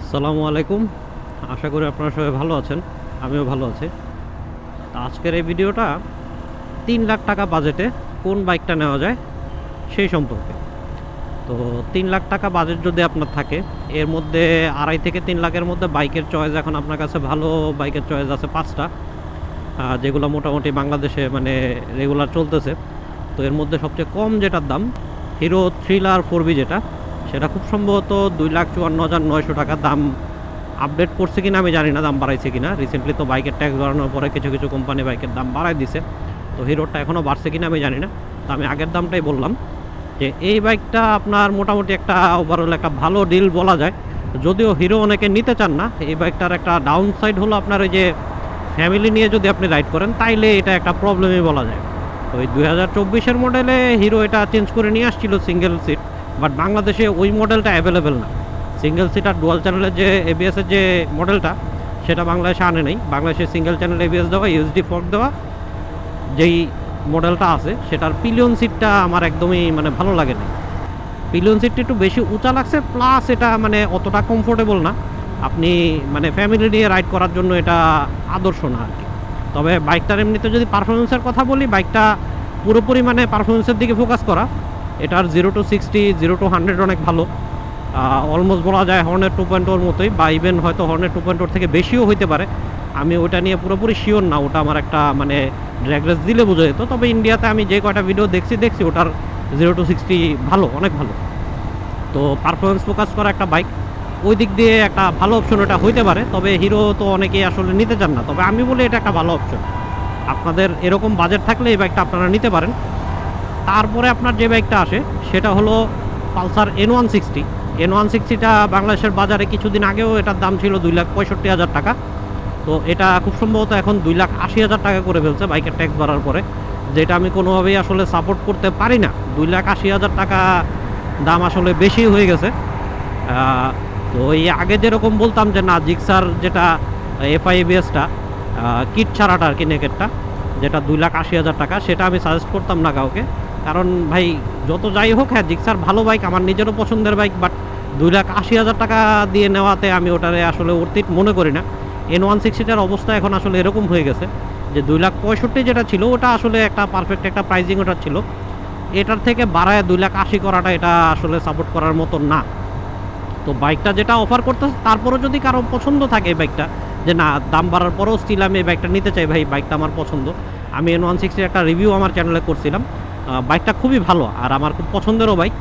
আসসালামু আলাইকুম। আশা করি আপনারা সবাই ভালো আছেন। আমিও ভালো আছি। তা আজকের এই ভিডিওটা ৩,০০,০০০ টাকা বাজেটে কোন বাইকটা নেওয়া যায় সেই সম্পর্কে। তো ৩,০০,০০০ টাকা বাজেট যদি আপনার থাকে, এর মধ্যে ২.৫ থেকে ৩ লাখের মধ্যে বাইকের চয়েস এখন আপনার কাছে ভালো বাইকের চয়েস আছে ৫টা, যেগুলো মোটামুটি বাংলাদেশে মানে রেগুলার চলতেছে। তো এর মধ্যে সবচেয়ে কম যেটার দাম হিরো থ্রিলার 4বি, যেটা সেটা খুব সম্ভবত 2,54,900 টাকা দাম। আপডেট করছে কিনা আমি জানি না, দাম বাড়াইছে কিনা। রিসেন্টলি তো বাইকের ট্যাক্স বাড়ানোর পরে কিছু কিছু কোম্পানি বাইকের দাম বাড়াই দিছে। তো হিরোটা এখনও বাড়ছে কিনা আমি জানি না। তো আমি আগের দামটাই বললাম যে এই বাইকটা আপনার মোটামুটি একটা ওভারঅল একটা ভালো ডিল বলা যায়। যদিও হিরো অনেকে নিতে চান না, এই বাইকটার একটা ডাউন সাইড হলো আপনার ওই যে ফ্যামিলি নিয়ে যদি আপনি রাইড করেন তাইলে এটা একটা প্রবলেমই বলা যায়। ওই 2024-এর মডেলে হিরো এটা চেঞ্জ করে নিয়ে আসছিল সিঙ্গেল সিট, বাট বাংলাদেশে ওই মডেলটা অ্যাভেলেবেল না। সিঙ্গেল সিট আর ডুয়াল চ্যানেলের যে এবিএসের যে মডেলটা, সেটা বাংলাদেশে আনে নাই। বাংলাদেশে সিঙ্গেল চ্যানেল এবিএস দেওয়া, ইউএসডি ফর্ক দেওয়া যেই মডেলটা আছে, সেটার পিলিয়ন সিটটা আমার একদমই মানে ভালো লাগে না। পিলিয়ন সিটটা একটু বেশি উঁচা লাগছে, প্লাস এটা মানে অতটা কমফোর্টেবল না। আপনি মানে ফ্যামিলি নিয়ে রাইড করার জন্য এটা আদর্শ না আর কি। তবে বাইকটার এমনিতে যদি পারফরমেন্সের কথা বলি, বাইকটা পুরোপুরি মানে পারফরমেন্সের দিকে ফোকাস করা। এটার 0-60, 0-100 অনেক ভালো। অলমোস্ট বলা যায় হর্নেট 2.0 মতোই, বা ইভেন হয়তো হর্নেট 2.0 থেকে বেশিও হইতে পারে। আমি ওটা নিয়ে পুরোপুরি শিওর না, ওটা আমার একটা মানে ড্র্যাগ রেস দিলে বোঝা যেত। তবে ইন্ডিয়াতে আমি যে কয়টা ভিডিও দেখছি ওটার 0-60 ভালো, অনেক ভালো। তো পারফরমেন্স ফোকাস করা একটা বাইক, ওই দিক দিয়ে একটা ভালো অপশন এটা হইতে পারে। তবে হিরো তো অনেকেই আসলে নিতে চান না, তবে আমি বলি এটা একটা ভালো অপশন। আপনাদের এরকম বাজেট থাকলে এই বাইকটা আপনারা নিতে পারেন। তারপরে আপনার যে বাইকটা আসে সেটা হলো পালসার N160। N160টা বাংলাদেশের বাজারে কিছুদিন আগেও এটার দাম ছিল 2,65,000 টাকা। তো এটা খুব সম্ভবত এখন 2,80,000 টাকা করে ফেলছে বাইকের ট্যাক্স বাড়ার পরে, যেটা আমি কোনোভাবেই আসলে সাপোর্ট করতে পারি না। 2,80,000 টাকা দাম আসলে বেশি হয়ে গেছে। তো এই আগে যেরকম বলতাম যে না, জিক্সার যেটা এফআইবিএসটা কিট ছাড়াটা আর কি, নেকেটটা, যেটা 2,80,000 টাকা, সেটা আমি সাজেস্ট করতাম না কাউকে। কারণ ভাই যত যাই হোক, হ্যাঁ জিক্সার ভালো বাইক, আমার নিজেরও পছন্দের বাইক, বাট 2,80,000 টাকা দিয়ে নেওয়াতে আমি ওটারে আসলে অর্থিত মনে করি না। N160টার অবস্থা এখন আসলে এরকম হয়ে গেছে যে 2,65,000 যেটা ছিল ওটা আসলে একটা পারফেক্ট একটা প্রাইজিং ওটা ছিল। এটার থেকে বাড়ায় 2,80,000 করাটা এটা আসলে সাপোর্ট করার মতো না। তো বাইকটা যেটা অফার করতেছে, তারপরেও যদি কারো পছন্দ থাকে এই বাইকটা, যে না দাম বাড়ার পরেও স্টিল আমি এই বাইকটা নিতে চাই, ভাই বাইকটা আমার পছন্দ। আমি N160 একটা রিভিউ আমার চ্যানেলে করছিলাম। বাইকটা খুবই ভালো আর আমার খুব পছন্দেরও বাইক।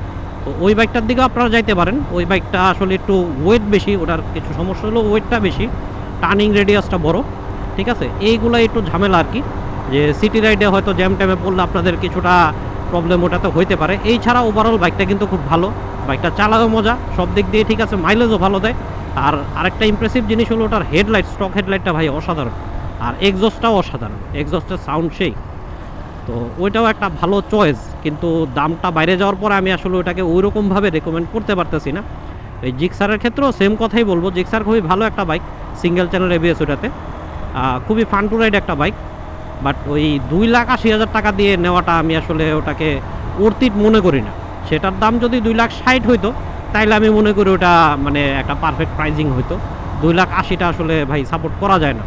তো ওই বাইকটার দিকেও আপনারা যাইতে পারেন। ওই বাইকটা আসলে একটু ওয়েট বেশি, ওটার কিছু সমস্যা হলো ওয়েটটা বেশি, টার্নিং রেডিয়াসটা বড়, ঠিক আছে। এইগুলো একটু ঝামেলা আর কি, যে সিটি রাইডে হয়তো জ্যাম ট্যামে পড়লে আপনাদের কিছুটা প্রবলেম ওটাতে হইতে পারে। এই ছাড়া ওভারঅল বাইকটা কিন্তু খুব ভালো। বাইকটা চালাও মজা, সব দিক দিয়ে ঠিক আছে, মাইলেজও ভালো দেয়। আর আরেকটা ইমপ্রেসিভ জিনিস হলো ওটার হেডলাইট, স্টক হেডলাইটটা ভাই অসাধারণ। আর এক্সজস্টটাও অসাধারণ, এক্সজস্টের সাউন্ড সেই। তো ওইটাও একটা ভালো চয়েস, কিন্তু দামটা বাইরে যাওয়ার পরে আমি আসলে ওটাকে ওইরকমভাবে রেকমেন্ড করতে পারতেছি না। এই জিক্সারের ক্ষেত্রেও সেম কথাই বলবো, জিক্সার খুবই ভালো একটা বাইক, সিঙ্গেল চ্যানেল এবিএস ওটাতে, খুবই ফান টু রাইড একটা বাইক। বাট ওই 2,80,000 টাকা দিয়ে নেওয়াটা আমি আসলে ওটাকে অর্থিত মনে করি না। সেটার দাম যদি 2,60,000 হইতো, তাইলে আমি মনে করি ওটা মানে একটা পারফেক্ট প্রাইজিং হইতো। 2,80,000টা আসলে ভাই সাপোর্ট করা যায় না।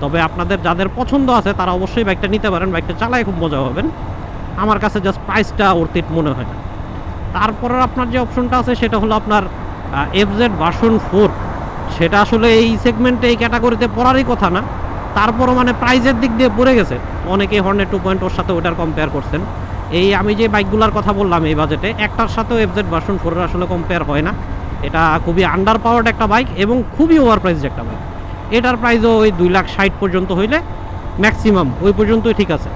তবে আপনাদের যাদের পছন্দ আছে তারা অবশ্যই বাইকটা নিতে পারেন, বাইকটা চালায় খুব মজা পাবেন। আমার কাছে জাস্ট প্রাইসটা অর্থিত মনে হয় না। তারপরে আপনার যে অপশনটা আছে সেটা হলো আপনার এফজেড ভার্সন 4। সেটা আসলে এই সেগমেন্টে এই ক্যাটাগরিতে পড়ারই কথা না, তারপরও মানে প্রাইজের দিক দিয়ে পড়ে গেছে। অনেকেই হর্নেট 2.0 সাথে ওটার কম্পেয়ার করছেন। এই আমি যে বাইকগুলোর কথা বললাম এই বাজেটে, একটার সাথেও এফজেড ভার্সন 4 আসলে কম্পেয়ার হয় না। এটা খুবই আন্ডার পাওয়ার্ড একটা বাইক এবং খুবই ওভার প্রাইসড একটা বাইক। এটার প্রাইসও ওই 2,60,000 পর্যন্ত হইলে ম্যাক্সিমাম ওই পর্যন্তই ঠিক আছে।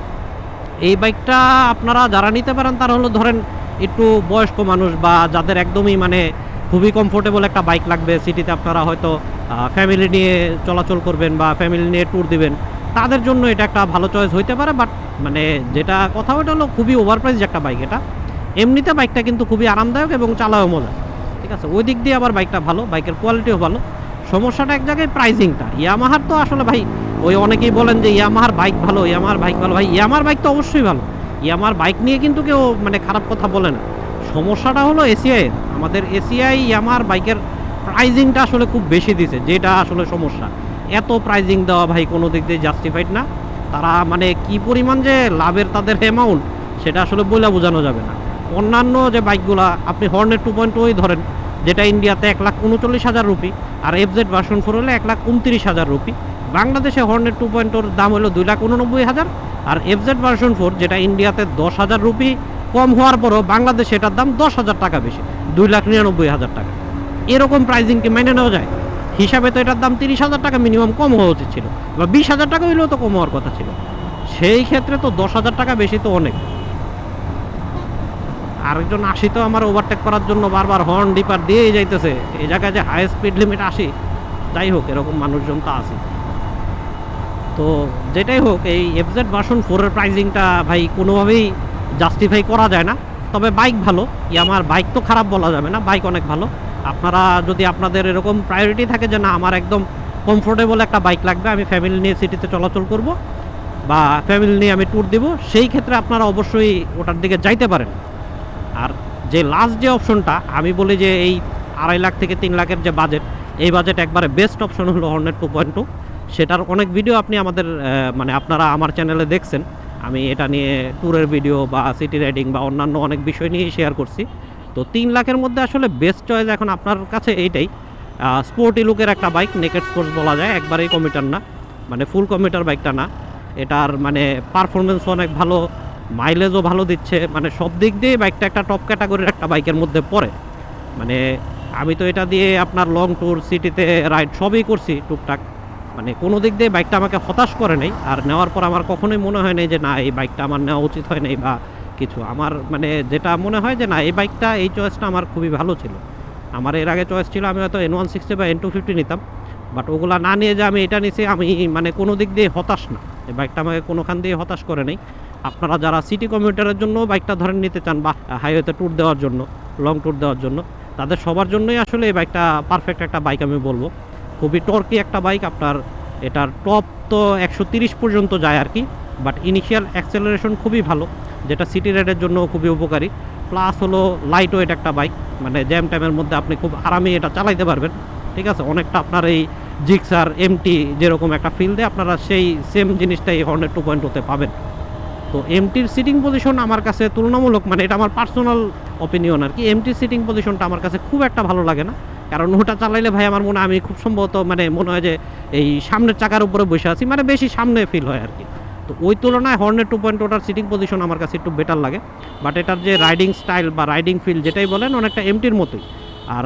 এই বাইকটা আপনারা যারা নিতে পারেন তারা হলো ধরেন একটু বয়স্ক মানুষ, বা যাদের একদমই মানে খুবই কমফোর্টেবল একটা বাইক লাগবে, সিটিতে আপনারা হয়তো ফ্যামিলি নিয়ে চলাচল করবেন বা ফ্যামিলি নিয়ে ট্যুর দিবেন, তাদের জন্য এটা একটা ভালো চয়েস হইতে পারে। বাট মানে যেটা কথা ওটা হলো খুবই ওভারপ্রাইজ একটা বাইক এটা। এমনিতে বাইকটা কিন্তু খুবই আরামদায়ক এবং চালাও মজা, ঠিক আছে। ওই দিক দিয়ে আবার বাইকটা ভালো, বাইকের কোয়ালিটিও ভালো। সমস্যাটা এক জায়গায় প্রাইজিংটা। ইয়ামাহার তো আসলে ভাই ওই অনেকেই বলেন যে ইয়ামাহার বাইক ভালো, ইয়ামাহার বাইক ভালো। ভাই ইয়ামাহার বাইক তো অবশ্যই ভালো, ইয়ামাহার বাইক নিয়ে কিন্তু কেউ মানে খারাপ কথা বলে না। সমস্যাটা হলো এসিআই, আমাদের এসিআই ইয়ামাহার বাইকের প্রাইজিংটা আসলে খুব বেশি দিছে, যেটা আসলে সমস্যা। এত প্রাইজিং দেওয়া ভাই কোনো দিক দিয়ে জাস্টিফাইড না। তারা মানে কি পরিমাণ যে লাভের তাদের অ্যামাউন্ট, সেটা আসলে বইলা বোঝানো যাবে না। অন্যান্য যে বাইকগুলা আপনি হর্নেট 2.0 ধরেন, যেটা ইন্ডিয়াতে 1,39,000 রুপি, আর এফজেড ভার্সন 4 হলে 1,29,000 রুপি। বাংলাদেশে হর্নেট 2.0 দাম হলো 2,89,000, আর এফজেড ভার্সন 4 যেটা ইন্ডিয়াতে 10,000 রুপি কম হওয়ার পরও বাংলাদেশে এটার দাম 10,000 টাকা বেশি, 2,99,000 টাকা। এরকম প্রাইজিং কি মেনে নেওয়া যায়? হিসাবে তো এটার দাম 30,000 টাকা মিনিমাম কম হওয়া উচিত ছিল, বা 20,000 টাকা হইলেও তো কম হওয়ার কথা ছিল। সেই ক্ষেত্রে তো 10,000 টাকা বেশি তো অনেক। আরেকজন 80 তো আমার ওভারটেক করার জন্য বারবার হর্ন ডিপার দিয়েই যাইতেছে, এই জায়গায় যে হাই স্পিড লিমিট 80। যাই হোক, এরকম মানুষজন তো আছে। তো যেটাই হোক, এই এফজেড ভার্সন 4-এর প্রাইজিংটা ভাই কোনোভাবেই জাস্টিফাই করা যায় না। তবে বাইক ভালো, আমার বাইক তো খারাপ বলা যাবে না, বাইক অনেক ভালো। আপনারা যদি আপনাদের এরকম প্রায়োরিটি থাকে যে না আমার একদম কমফোর্টেবল একটা বাইক লাগবে, আমি ফ্যামিলি নিয়ে সিটিতে চলাচল করব বা ফ্যামিলি নিয়ে আমি ট্যুর দিব, সেই ক্ষেত্রে আপনারা অবশ্যই ওটার দিকে যাইতে পারেন। আর যে লাস্ট যে অপশনটা আমি বলি যে এই 2.5 লাখ থেকে 3 লাখের যে বাজেট, এই বাজেট একবারে বেস্ট অপশন হলো হর্নেট 2.2। সেটার অনেক ভিডিও আপনি আমাদের মানে আপনারা আমার চ্যানেলে দেখছেন। আমি এটা নিয়ে ট্যুরের ভিডিও বা সিটি রাইডিং বা অন্যান্য অনেক বিষয় নিয়ে শেয়ার করছি। তো 3 লাখের মধ্যে আসলে বেস্ট চয়েস এখন আপনার কাছে এইটাই। স্পোর্টি লুকের একটা বাইক, নেকেড স্পোর্টস বলা যায়, একবারেই কমিটার না, মানে ফুল কমিটার বাইকটা না। এটার মানে পারফরমেন্স অনেক ভালো, মাইলেজও ভালো দিচ্ছে, মানে সব দিক দিয়ে বাইকটা একটা টপ ক্যাটাগরির একটা বাইকের মধ্যে পড়ে। মানে আমি তো এটা দিয়ে আপনার লং ট্যুর, সিটিতে রাইড সবই করছি টুকটাক। মানে কোনো দিক দিয়ে বাইকটা আমাকে হতাশ করে নাই, আর নেওয়ার পর আমার কখনোই মনে হয় নাই যে না এই বাইকটা আমার নেওয়া উচিত হয় নাই বা কিছু। আমার মানে যেটা মনে হয় যে না এই বাইকটা, এই চয়েসটা আমার খুবই ভালো ছিল। আমার এর আগে চয়েস ছিল আমি হয়তো N160 বা N250 নিতাম, বাট ওগুলা না নিয়ে যে আমি এটা নিছি, আমি মানে কোনো দিক দিয়ে হতাশ না। এই বাইকটা আমাকে কোনোখান দিয়ে হতাশ করে নেই। আপনারা যারা সিটি কমিউটারের জন্য বাইকটা ধরেন নিতে চান বা হাইওয়েতে ট্যুর দেওয়ার জন্য, লং ট্যুর দেওয়ার জন্য, তাদের সবার জন্যই আসলে এই বাইকটা পারফেক্ট একটা বাইক আমি বলবো। খুবই টর্কি একটা বাইক। আপনার এটার টপ তো 130 পর্যন্ত যায় আর কি, বাট ইনিশিয়াল অ্যাক্সেলারেশন খুবই ভালো, যেটা সিটি রাইডের জন্য খুবই উপকারী। প্লাস হলো লাইট ওয়েট একটা বাইক, মানে জ্যাম টাইমের মধ্যে আপনি খুব আরামে এটা চালাইতে পারবেন। ঠিক আছে, অনেকটা আপনার এই জিক্সার এমটি যেরকম একটা ফিল দেয়, আপনারা সেই সেম জিনিসটাই হর্নেট 2.0-তে পাবেন। তো এমটির সিটিং পজিশন আমার কাছে তুলনামূলক, মানে এটা আমার পার্সোনাল অপিনিয়ন আর কি, এমটির সিটিং পজিশনটা আমার কাছে খুব একটা ভালো লাগে না। কারণ ওটা চালাইলে ভাই আমার মনে হয় আমি খুব সম্ভবত মানে মনে হয় যে এই সামনের চাকার উপরে বসে আছি, মানে বেশি সামনে ফিল হয় আর কি। তো ওই তুলনায় হর্নেট 2.0-টার সিটিং পজিশন আমার কাছে একটু বেটার লাগে। বাট এটার যে রাইডিং স্টাইল বা রাইডিং ফিল যেটাই বলেন, অনেকটা এমটির মতোই। আর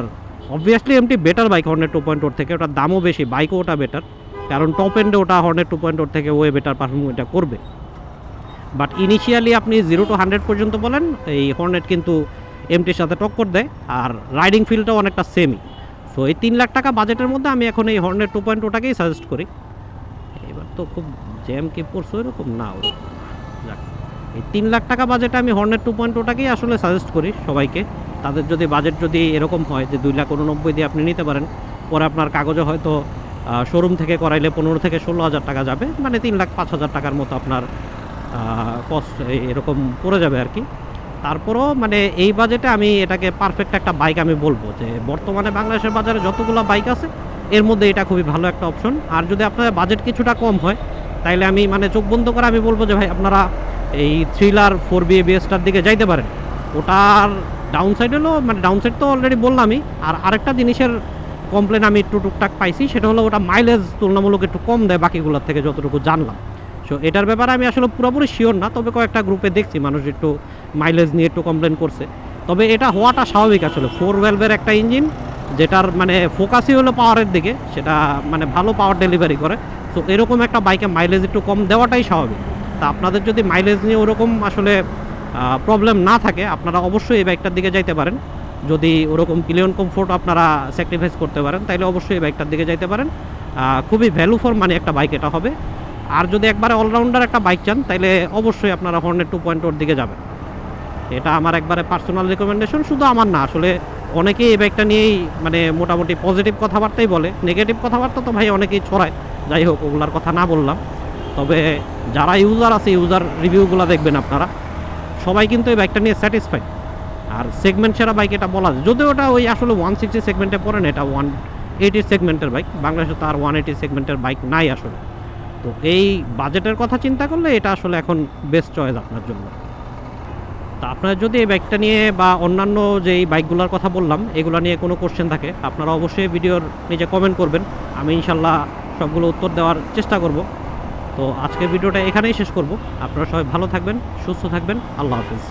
obviously MT better bike Hornet 2.0 থেকে, ওটার দামও বেশি, বাইকও ওটা বেটার, কারণ টপ এন্ডে ওটা হর্নেট 2.0 থেকে ওয়ে বেটার পারফর্ম এটা করবে। বাট ইনিশিয়ালি আপনি 0 to 100 পর্যন্ত বলেন, এই হর্নেট কিন্তু এমটির সাথে টক্কর দেয়, আর রাইডিং ফিলটাও অনেকটা সেমই। সো এই 3 লাখ টাকা বাজেটের মধ্যে আমি এখন এই হর্নেট 2.0-টাকেই সাজেস্ট করি। এবার তো খুব জ্যাম কি পড়ছে ওরকম না, ওরকম যাক, এই 3 লাখ টাকা বাজেটে আমি হর্নেট 2.0-টাকেই আসলে সাজেস্ট করি সবাইকে। তাদের যদি বাজেট যদি এরকম হয় যে 2,89,000 দিয়ে আপনি নিতে পারেন, পরে আপনার কাগজে হয়তো শোরুম থেকে করাইলে 15 থেকে 16,000 টাকা যাবে, মানে 3,05,000 টাকার মতো আপনার কস্ট এরকম পড়ে যাবে আর কি। তারপরও মানে এই বাজেটে আমি এটাকে পারফেক্ট একটা বাইক আমি বলবো, যে বর্তমানে বাংলাদেশের বাজারে যতগুলো বাইক আছে এর মধ্যে এটা খুবই ভালো একটা অপশন। আর যদি আপনার বাজেট কিছুটা কম হয়, তাইলে আমি মানে চোখ বন্ধ করে আমি বলবো যে ভাই আপনারা এই থ্রিলার 4B ABS-টার দিকে যাইতে পারেন। ওটার ডাউন সাইড হলো, মানে ডাউন সাইড তো অলরেডি বললামই, আর আরেকটা জিনিসের কমপ্লেন আমি একটু টুকটাক পাইছি, সেটা হলো ওটা মাইলেজ তুলনামূলক একটু কম দেয় বাকিগুলোর থেকে, যতটুকু জানলাম। সো এটার ব্যাপারে আমি আসলে পুরোপুরি শিওর না, তবে কয়েকটা গ্রুপে দেখছি মানুষ একটু মাইলেজ নিয়ে একটু কমপ্লেন করছে। তবে এটা হওয়াটা স্বাভাবিক আসলে, 4 ভ্যালভের একটা ইঞ্জিন, যেটার মানে ফোকাসই হলো পাওয়ারের দিকে, সেটা মানে ভালো পাওয়ার ডেলিভারি করে। সো এরকম একটা বাইকে মাইলেজ একটু কম দেওয়াটাই স্বাভাবিক। তা আপনাদের যদি মাইলেজ নিয়ে ওরকম আসলে প্রবলেম না থাকে, আপনারা অবশ্যই এই বাইকটার দিকে যাইতে পারেন। যদি ওরকম ক্লিয়ন কমফোর্ট আপনারা স্যাক্রিফাইস করতে পারেন, তাহলে অবশ্যই এই বাইকটার দিকে যাইতে পারেন। খুবই ভ্যালু ফর মানি একটা বাইক এটা হবে। আর যদি একবারে অলরাউন্ডার একটা বাইক চান, তাহলে অবশ্যই আপনারা হর্নেট 2.0-র দিকে যাবেন। এটা আমার একবারে পার্সোনাল রিকমেন্ডেশন, শুধু আমার না, আসলে অনেকেই এই বাইকটা নিয়েই মানে মোটামুটি পজিটিভ কথাবার্তাই বলে, নেগেটিভ কথাবার্তা তো ভাই অনেকেই ছড়ায়। যাই হোক, ওগুলার কথা না বললাম। তবে যারা ইউজার আছে, ইউজার রিভিউগুলো দেখবেন আপনারা, সবাই কিন্তু এই বাইকটা নিয়ে স্যাটিসফাইড। আর সেগমেন্ট সেরা বাইক এটা বলা যায়, যদিও ওটা ওই আসলে 160 সেগমেন্টে পড়ে না, এটা 180 সেগমেন্টের বাইক। বাংলাদেশে তো আর 180 সেগমেন্টের বাইক নাই আসলে। তো এই বাজেটের কথা চিন্তা করলে এটা আসলে এখন বেস্ট চয়েস আপনার জন্য। তা আপনারা যদি এই বাইকটা নিয়ে বা অন্যান্য যে এই বাইকগুলোর কথা বললাম এগুলো নিয়ে কোনো কোশ্চেন থাকে, আপনারা অবশ্যই ভিডিওর নিচে কমেন্ট করবেন, আমি ইনশাল্লাহ সবগুলো উত্তর দেওয়ার চেষ্টা করব। তো আজকের ভিডিওটা এখানেই শেষ করব। আপনারা সবাই ভালো থাকবেন, সুস্থ থাকবেন, আল্লাহ হাফিজ।